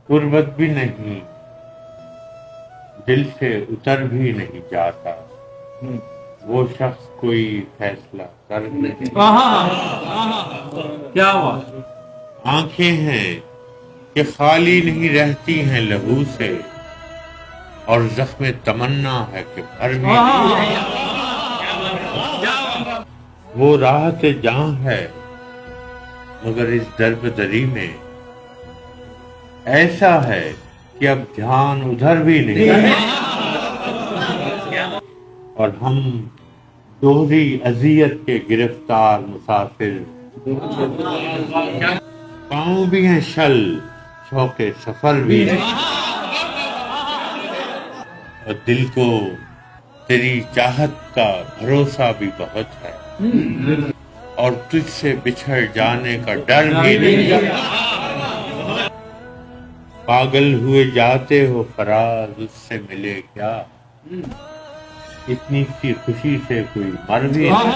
غربت بھی نہیں، دل سے اتر بھی نہیں جاتا، وہ شخص کوئی فیصلہ کر نہیں۔ کیا بات! آنکھیں ہیں کہ خالی نہیں رہتی ہیں لہو سے، اور زخم تمنا ہے کہ بھر بھی نہیں۔ وہ راحت جاں ہے مگر اس دربدری میں ایسا ہے کہ اب دھیان ادھر بھی نہیں، اور ہم دوہری اذیت کے گرفتار مسافر، پاؤں بھی ہیں شل شوق سفر بھی نہیں، اور دل کو تیری چاہت کا بھروسہ بھی بہت ہے، اور تجھ سے بچھڑ جانے کا ڈر بھی نہیں۔ پاگل ہوئے جاتے ہو فراز، اس سے ملے کیا، اتنی سی خوشی سے کوئی مر بھی نہیں۔